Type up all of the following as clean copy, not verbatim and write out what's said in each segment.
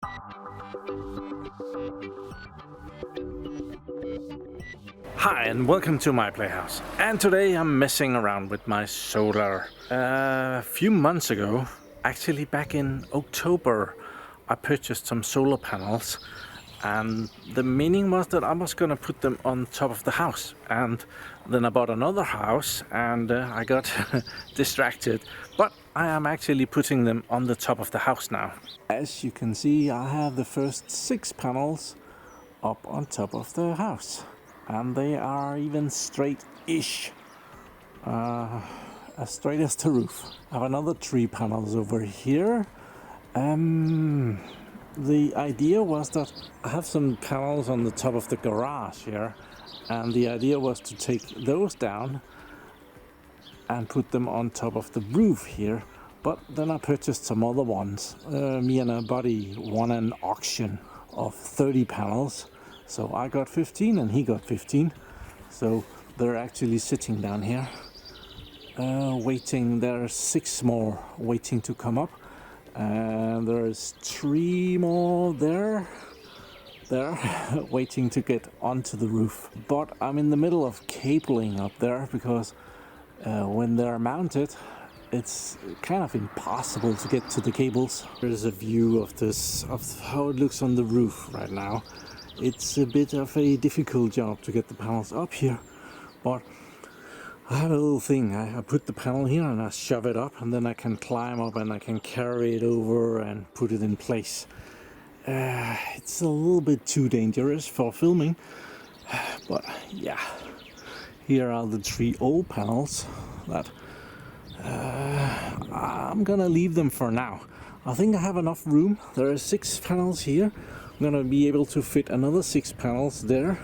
Hi and welcome to My PlayHouse. And today I'm messing around with my solar. A few months ago, actually back in October, I purchased some solar panels, and the meaning was that I was gonna put them on top of the house. And then I bought another house and I got distracted, but I am actually putting them on the top of the house now. As you can see, I have the first 6 panels up on top of the house, and they are even straight-ish, as straight as the roof. I have another 3 panels over here. The idea was that I have some panels on the top of the garage here, and the idea was to take those down and put them on top of the roof here. But then I purchased some other ones. Me and a buddy won an auction of 30 panels. So I got 15 and he got 15. So they're actually sitting down here, waiting. There's 6 more waiting to come up. And there's 3 more there, waiting to get onto the roof. But I'm in the middle of cabling up there because when they're mounted, it's kind of impossible to get to the cables. There's a view of this, of how it looks on the roof right now. It's a bit of a difficult job to get the panels up here, but I have a little thing. I put the panel here and I shove it up, and then I can climb up and I can carry it over and put it in place. It's a little bit too dangerous for filming, but yeah. Here are the 3 old panels that I'm gonna leave them for now. I think I have enough room. There are 6 panels here. I'm gonna be able to fit another 6 panels there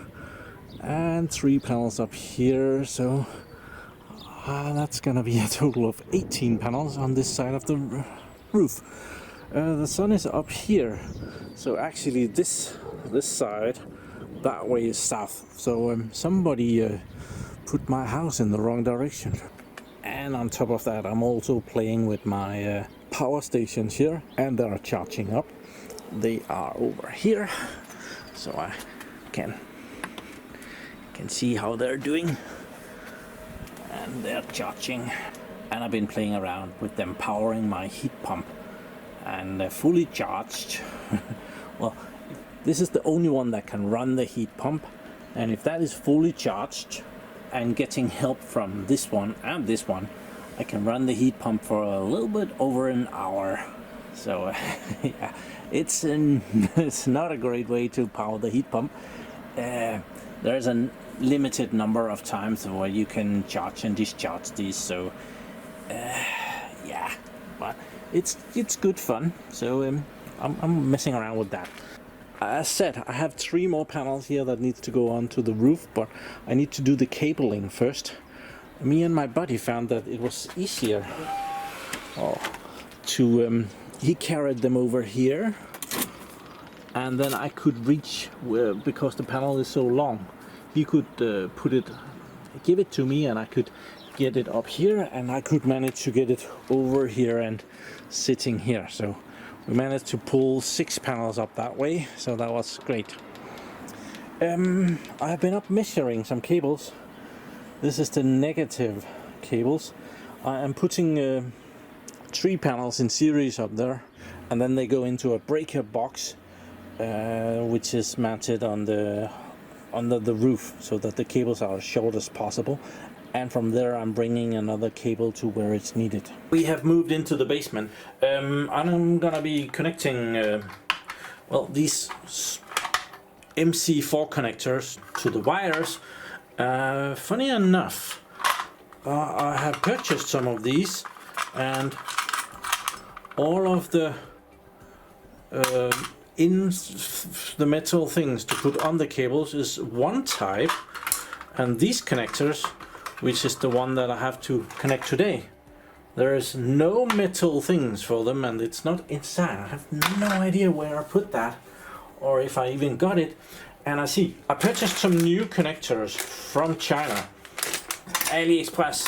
and 3 panels up here, so that's gonna be a total of 18 panels on this side of the roof. The sun is up here, so actually this side, that way is south. So somebody put my house in the wrong direction. And on top of that, I'm also playing with my power stations here, and they are charging up. They are over here, so I can see how they're doing, and they're charging. And I've been playing around with them powering my heat pump, and they're fully charged. Well, this is the only one that can run the heat pump, and if that is fully charged and getting help from this one and this one, I can run the heat pump for a little bit over an hour. So yeah, it's not a great way to power the heat pump. There's a limited number of times where you can charge and discharge these, so yeah, but it's good fun. So I'm messing around with that. As said, I have 3 more panels here that needs to go onto the roof, but I need to do the cabling first. Me and my buddy found that it was easier to he carried them over here, and then I could reach because the panel is so long. He could give it to me, and I could get it up here, and I could manage to get it over here and sitting here. So we managed to pull 6 panels up that way, so that was great. I have been up measuring some cables. This is the negative cables. I am putting 3 panels in series up there, and then they go into a breaker box, which is mounted under the roof, so that the cables are as short as possible. And from there I'm bringing another cable to where it's needed. We have moved into the basement. I'm gonna be connecting these MC4 connectors to the wires. Funny enough, I have purchased some of these, and all of the the metal things to put on the cables is one type, and these connectors, which is the one that I have to connect today, there is no metal things for them, and it's not inside. I have no idea where I put that, or if I even got it. And I purchased some new connectors from China, AliExpress.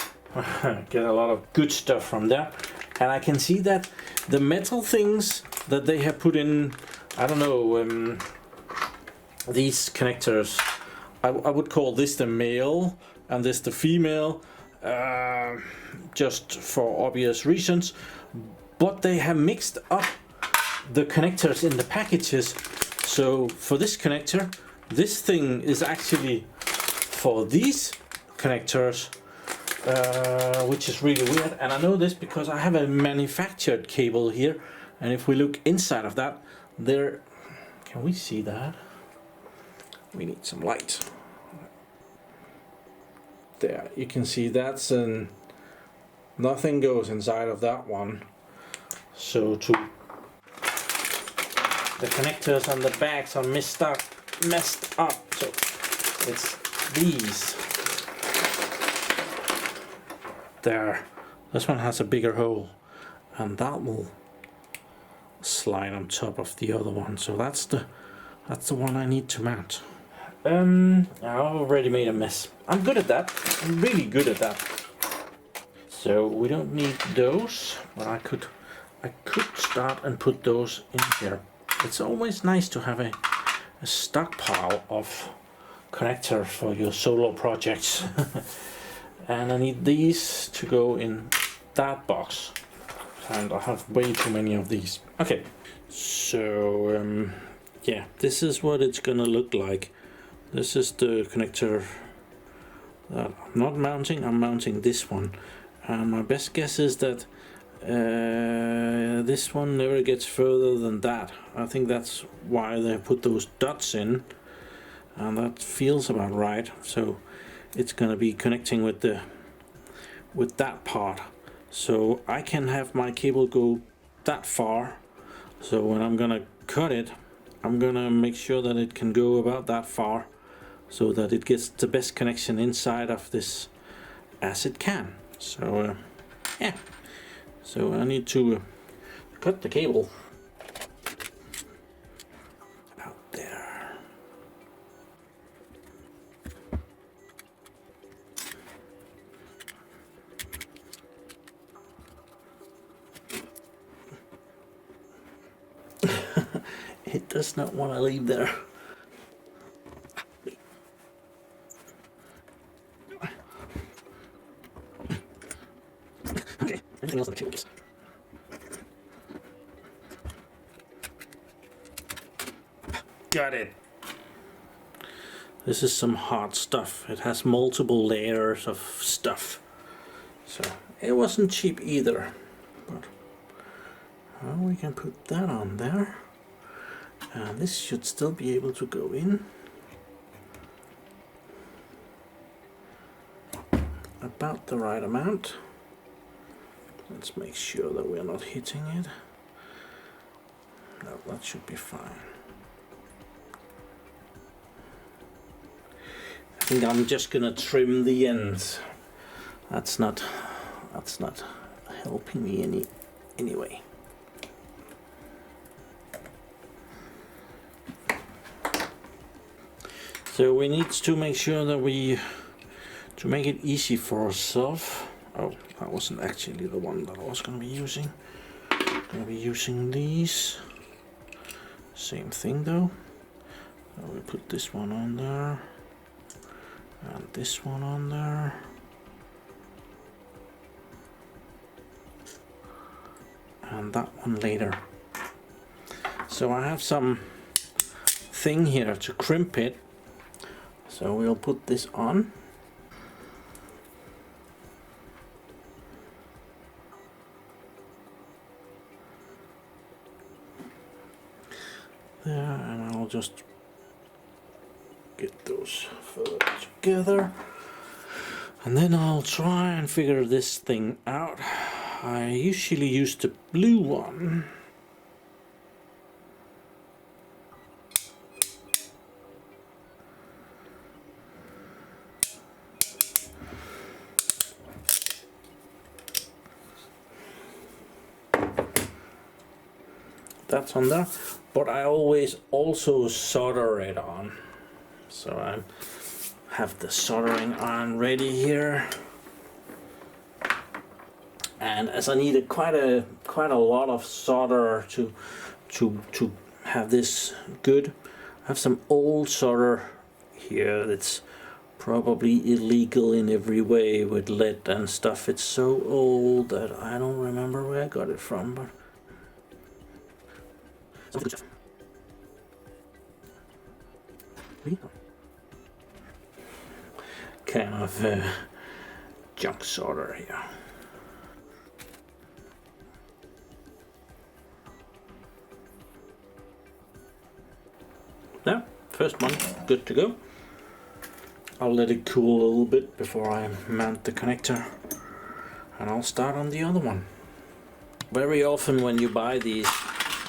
Get a lot of good stuff from there, and I can see that the metal things that they have put in I don't know, these connectors, I would call this the male and this the female, just for obvious reasons, but they have mixed up the connectors in the packages. So for this connector, this thing is actually for these connectors, which is really weird. And I know this because I have a manufactured cable here, and if we look inside of that, there, can we see that? We need some light. There, you can see that's nothing goes inside of that one. So the connectors and the bags are messed up. So it's these. There, this one has a bigger hole, and that will slide on top of the other one. So that's the one I need to mount. I already made a mess. I'm good at that. I'm really good at that. So we don't need those, but I could start and put those in here. It's always nice to have a stockpile of connectors for your solo projects. And I need these to go in that box, and I have way too many of these. Okay, so yeah, this is what it's gonna look like. This is the connector that I'm not mounting. I'm mounting this one, and my best guess is that this one never gets further than that. I think that's why they put those dots in, and that feels about right. So it's gonna be connecting with that part, so I can have my cable go that far. So when I'm gonna cut it, I'm gonna make sure that it can go about that far, so that it gets the best connection inside of this as it can. So yeah, so I need to cut the cable out there. It does not want to leave there. Okay, anything else on the cables? Got it. This is some hard stuff. It has multiple layers of stuff. So it wasn't cheap either. But well, we can put that on there. And this should still be able to go in. About the right amount. Let's make sure that we're not hitting it. No, that should be fine. I think I'm just gonna trim the ends. That's not helping me anyway. So we need to make sure that to make it easy for ourselves. Oh, that wasn't actually the one that I was going to be using. I'm going to be using these. Same thing though. So we put this one on there, and this one on there. And that one later. So I have some thing here to crimp it. So we'll put this on. There, and I'll just get those further together. And then I'll try and figure this thing out. I usually use the blue one. That's on there, but I always also solder it on. So I have the soldering iron ready here, and as I needed quite a lot of solder to have this good. I have some old solder here that's probably illegal in every way with lead and stuff. It's so old that I don't remember where I got it from, but kind of junk solder here. Now, first one, good to go. I'll let it cool a little bit before I mount the connector, and I'll start on the other one. Very often when you buy these,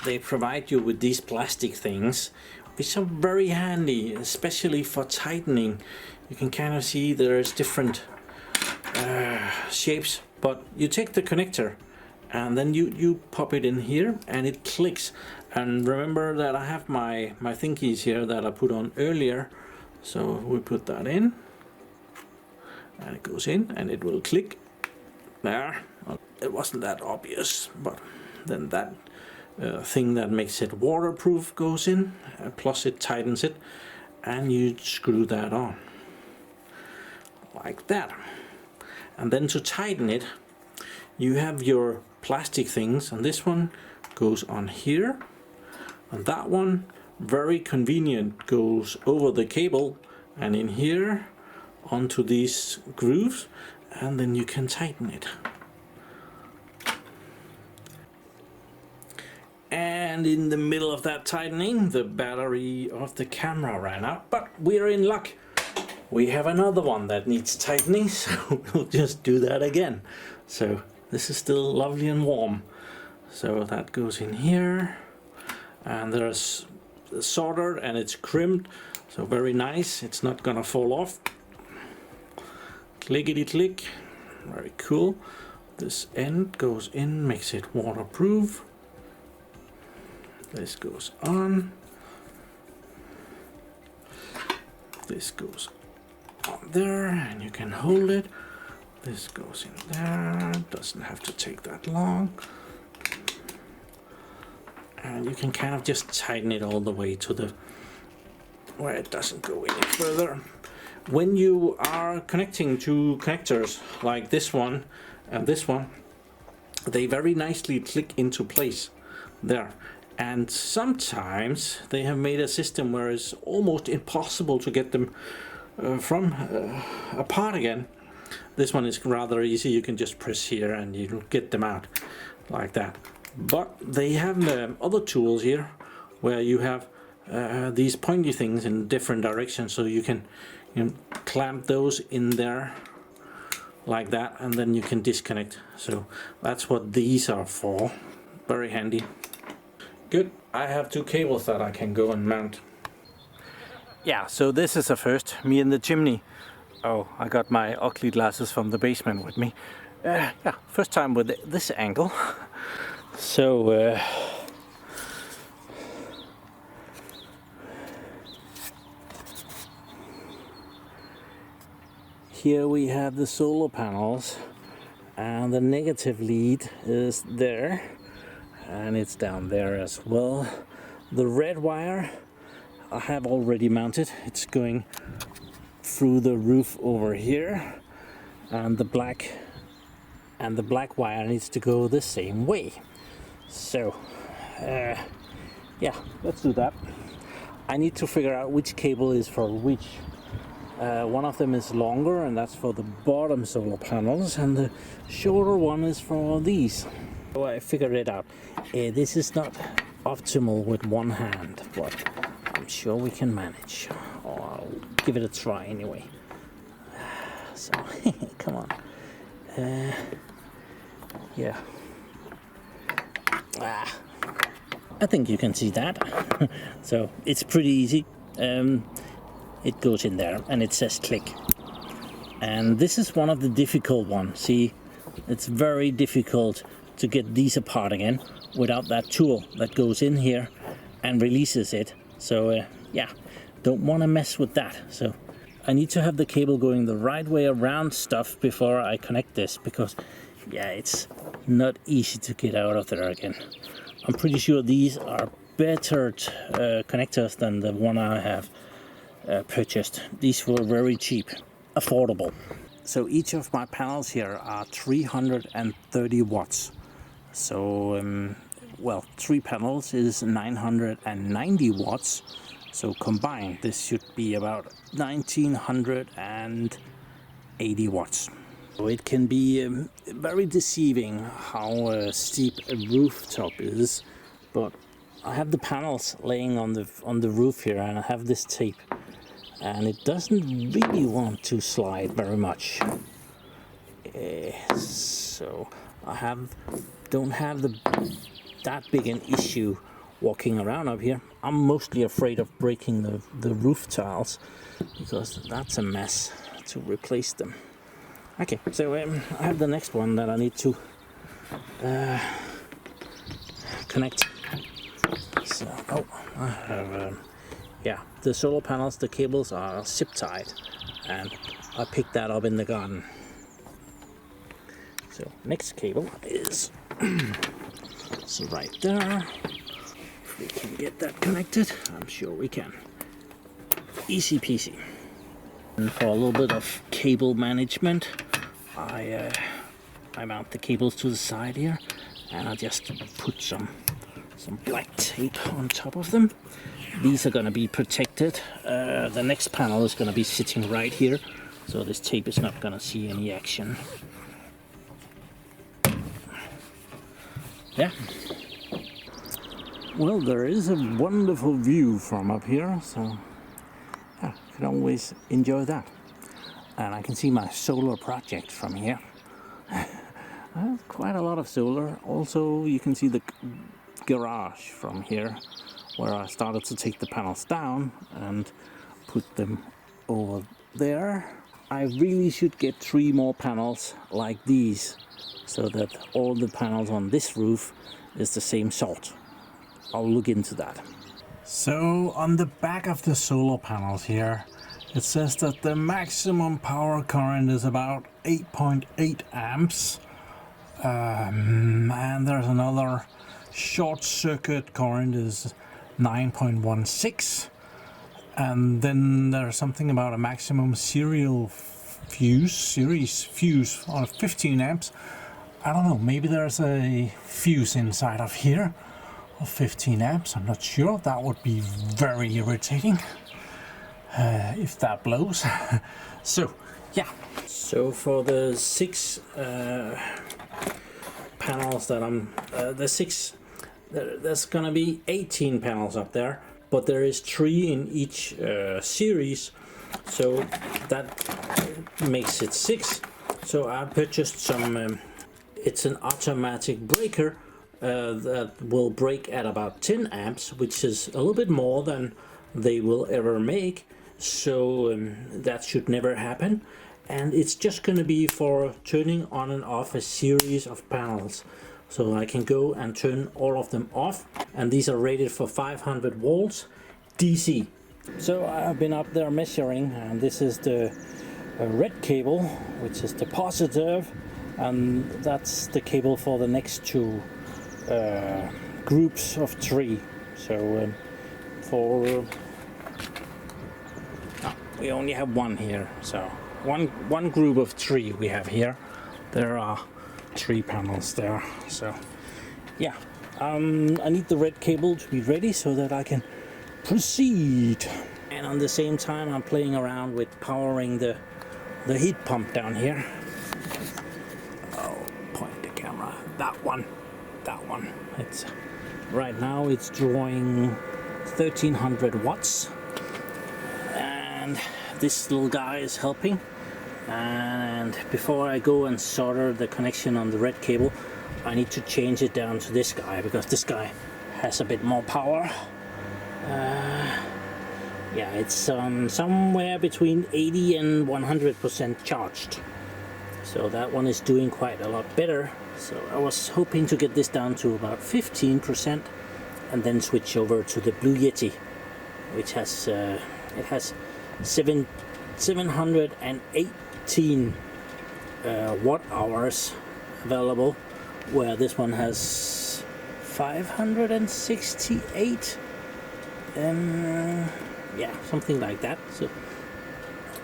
they provide you with these plastic things, which are very handy, especially for tightening. You can kind of see there's different shapes, but you take the connector and then you pop it in here and it clicks. And remember that I have my thingies here that I put on earlier, so we put that in and it goes in and it will click there. It wasn't that obvious, but then that thing that makes it waterproof goes in, plus it tightens it, and you screw that on like that. And then to tighten it, you have your plastic things, and this one goes on here, and that one, very convenient, goes over the cable and in here onto these grooves, and then you can tighten it. And in the middle of that tightening, the battery of the camera ran out, but we're in luck. We have another one that needs tightening, so we'll just do that again. So this is still lovely and warm. So that goes in here, and there's soldered and it's crimped, so very nice. It's not gonna fall off. Clickety click, very cool. This end goes in, makes it waterproof. This goes on. This goes on there, and you can hold it. This goes in there, doesn't have to take that long. And you can kind of just tighten it all the way to the where it doesn't go any further. When you are connecting two connectors like this one and this one, they very nicely click into place there. And sometimes they have made a system where it's almost impossible to get them apart again. This one is rather easy. You can just press here and you get them out like that. But they have other tools here where you have these pointy things in different directions, so you can clamp those in there like that, and then you can disconnect. So that's what these are for. Very handy. Good. I have two cables that I can go and mount. Yeah, so this is a first. Me in the chimney. Oh, I got my ugly glasses from the basement with me. Yeah, first time with this angle. So here we have the solar panels, and the negative lead is there, and it's down there as well. The red wire I have already mounted. It's going through the roof over here, and the black wire needs to go the same way. So yeah, let's do that. I need to figure out which cable is for which. One of them is longer, and that's for the bottom solar panels, and the shorter one is for these. So I figured it out. This is not optimal with one hand, but I'm sure we can manage. Or I'll give it a try anyway. So come on. Yeah. I think you can see that. So it's pretty easy. It goes in there and it says click. And this is one of the difficult ones. See, it's very difficult to get these apart again without that tool that goes in here and releases it. So yeah, don't want to mess with that. So I need to have the cable going the right way around stuff before I connect this, because yeah, it's not easy to get out of there again. I'm pretty sure these are better connectors than the one I have purchased. These were very cheap, affordable. So each of my panels here are 330 watts. So, well, 3 panels is 990 watts. So combined, this should be about 1980 watts. So it can be very deceiving how steep a rooftop is, but I have the panels laying on the roof here, and I have this tape, and it doesn't really want to slide very much. So I don't have that big an issue walking around up here. I'm mostly afraid of breaking the roof tiles, because that's a mess to replace them. Okay, so I have the next one that I need to connect. So, I have, yeah, the solar panels, the cables are zip tied, and I picked that up in the garden. So, next cable is so right there. If we can get that connected, I'm sure we can. Easy peasy. And for a little bit of cable management, I mount the cables to the side here, and I just put some black tape on top of them. These are going to be protected. The next panel is going to be sitting right here, so this tape is not going to see any action. Yeah. Well, there is a wonderful view from up here, so yeah, you can always enjoy that. And I can see my solar project from here. I have quite a lot of solar. Also, you can see the garage from here, where I started to take the panels down and put them over there. I really should get 3 more panels like these, so that all the panels on this roof is the same sort. I'll look into that. So on the back of the solar panels here, it says that the maximum power current is about 8.8 amps. And there's another short circuit current is 9.16. And then there's something about a maximum series fuse of 15 amps. I don't know, maybe there's a fuse inside of here of 15 amps. I'm not sure. That would be very irritating if that blows. So yeah, so for the 6 panels that I'm there's gonna be 18 panels up there, but there is 3 in each series, so that makes it 6. So I purchased some it's an automatic breaker that will break at about 10 amps, which is a little bit more than they will ever make. So that should never happen, and it's just going to be for turning on and off a series of panels. So I can go and turn all of them off, and these are rated for 500 volts DC. So I've been up there measuring, and this is the red cable, which is the positive, and that's the cable for the next 2 groups of 3. So for we only have 1 here, so one group of 3 we have here. There are 3 panels there. So yeah, I need the red cable to be ready so that I can proceed. And on the same time, I'm playing around with powering the heat pump down here. Oh, point the camera. That one. It's right now it's drawing 1300 watts. And this little guy is helping, and before I go and solder the connection on the red cable, I need to change it down to this guy, because this guy has a bit more power. Yeah, it's somewhere between 80 and 100% charged, so that one is doing quite a lot better. So I was hoping to get this down to about 15% and then switch over to the Blue Yeti, which has it has 718 watt hours available, where this one has 568. Yeah, something like that. So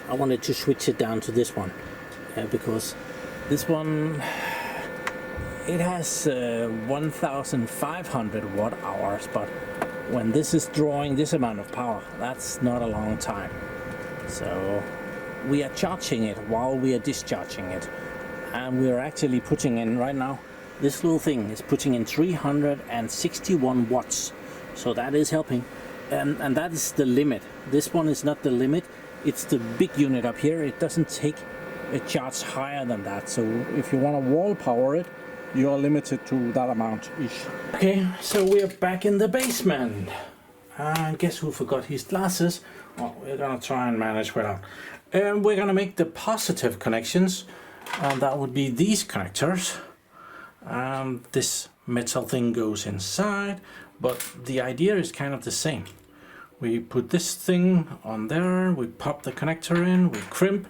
I wanted to switch it down to this one because this one, it has 1500 watt hours, but when this is drawing this amount of power, that's not a long time. So we are charging it while we are discharging it, and we are actually putting in right now, this little thing is putting in 361 watts, so that is helping. And that is the limit. This one is not the limit, it's the big unit up here. It doesn't take a charge higher than that, so if you want to wall power it, you are limited to that amount ish. Okay, so we are back in the basement, and guess who forgot his glasses? Well, we're gonna try and manage without. We're gonna make the positive connections, and that would be these connectors. This metal thing goes inside, but the idea is kind of the same. We put this thing on there, we pop the connector in, we crimp,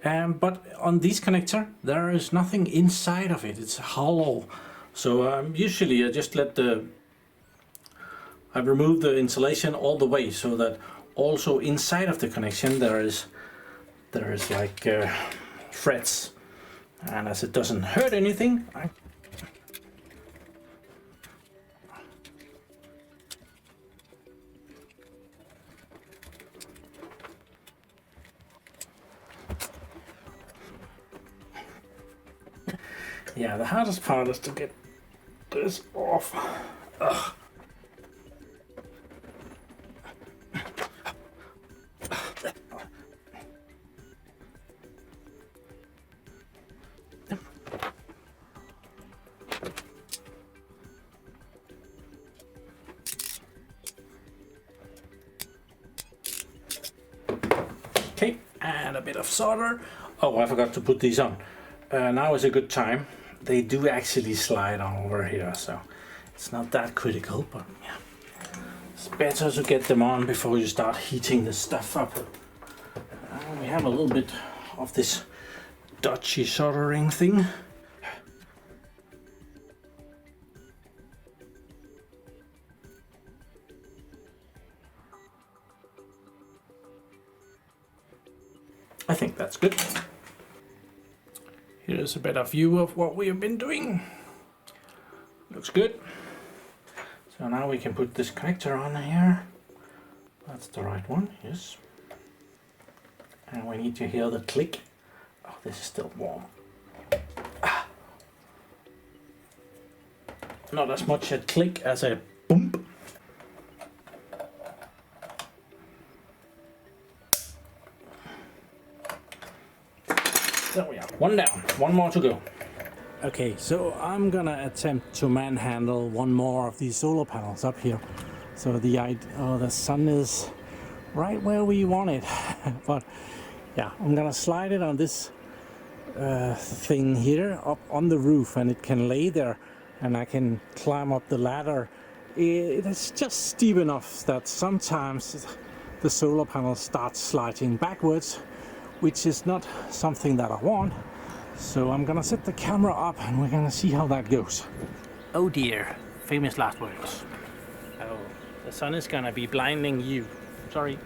but on this connector there is nothing inside of it, it's hollow. So usually I just I remove the insulation all the way, so that also inside of the connection there is like threads, and as it doesn't hurt anything, yeah, the hardest part is to get this off. Ugh. Okay, and a bit of solder. Oh, I forgot to put these on. Now is a good time. They do actually slide on over here, so it's not that critical, but yeah, it's better to get them on before you start heating the stuff up. We have a little bit of this dodgy soldering thing. I think that's good. Here's a better view of what we have been doing. Looks good. So now we can put this connector on here. That's the right one, yes. And we need to hear the click. Oh, this is still warm. Ah. Not as much a click as a bump. There we are. One down, one more to go. Okay, so I'm gonna attempt to manhandle one more of these solar panels up here. So the sun is right where we want it. But yeah, I'm gonna slide it on this thing here up on the roof, and it can lay there, and I can climb up the ladder. It is just steep enough that sometimes the solar panel starts sliding backwards, which is not something that I want. So I'm gonna set the camera up and we're gonna see how that goes. Oh dear, famous last words. Oh, the sun is gonna be blinding you. Sorry.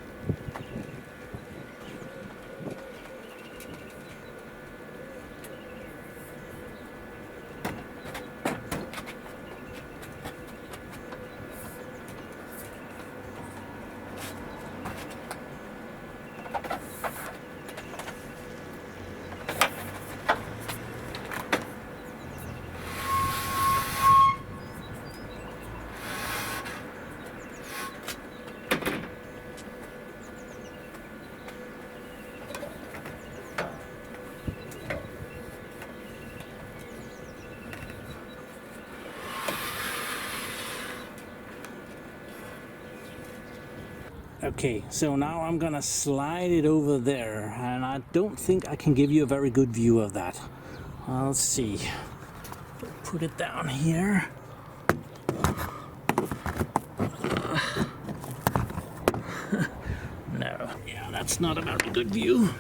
Okay, so now I'm gonna slide it over there, and I don't think I can give you a very good view of that. Let's see. Put it down here. No, yeah, that's not a very good view.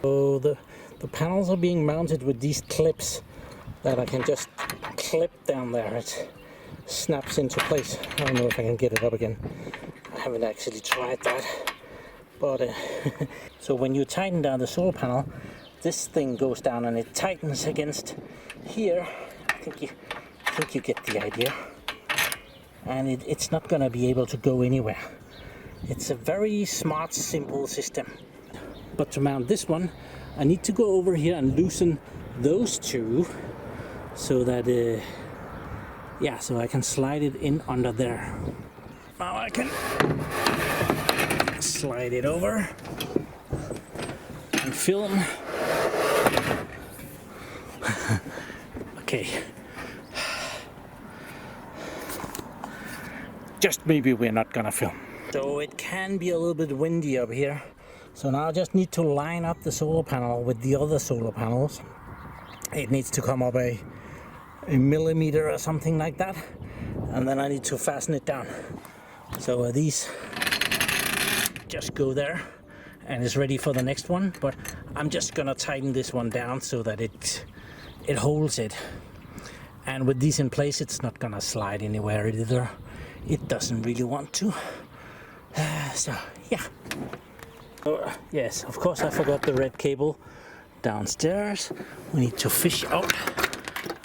So the panels are being mounted with these clips that I can just clip down there. It snaps into place. I don't know if I can get it up again. I haven't actually tried that. But so when you tighten down the solar panel, this thing goes down and it tightens against here. I think you get the idea. And it's not going to be able to go anywhere. It's a very smart, simple system. But to mount this one, I need to go over here and loosen those two so that yeah, so I can slide it in under there. Now I can slide it over and film. Okay. Just maybe we're not gonna film. So it can be a little bit windy up here. So now I just need to line up the solar panel with the other solar panels. It needs to come up a millimeter or something like that. And then I need to fasten it down. So these just go there and it's ready for the next one. But I'm just gonna tighten this one down so that it holds it. And with these in place, it's not gonna slide anywhere either. It doesn't really want to. So yeah. Yes, of course I forgot the red cable downstairs. We need to fish out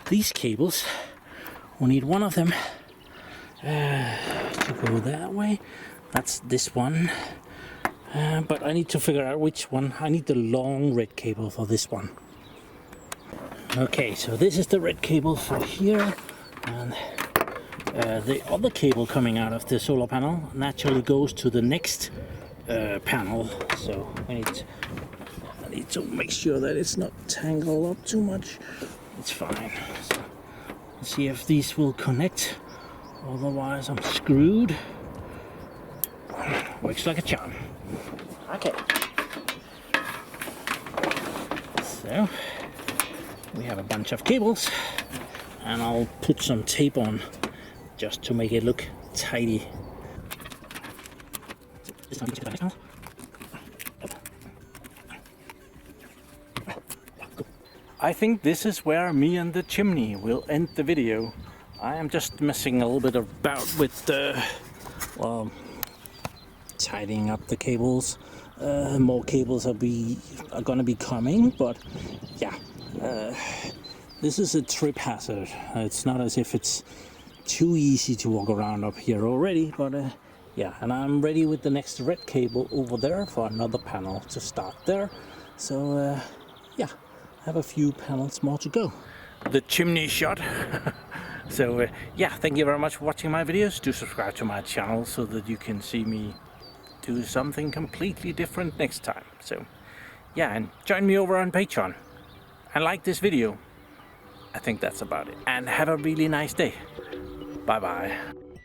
these cables. We need one of them to go that way. That's this one. But I need to figure out which one. I need the long red cable for this one. Okay, so this is the red cable for here. And the other cable coming out of the solar panel naturally goes to the next panel, so I need to make sure that it's not tangled up too much. It's fine. So let's see if these will connect, otherwise I'm screwed. Works like a charm. Okay, so we have a bunch of cables and I'll put some tape on just to make it look tidy. I think this is where me and the chimney will end the video. I am just messing a little bit about with well, tidying up the cables. More cables are gonna be coming, but yeah, this is a trip hazard. It's not as if it's too easy to walk around up here already, but yeah, and I'm ready with the next red cable over there for another panel to start there. So yeah, I have a few panels more to go. The chimney shot. So yeah, thank you very much for watching my videos. Do subscribe to my channel so that you can see me do something completely different next time. So yeah, and join me over on Patreon and like this video. I think that's about it. And have a really nice day. Bye bye.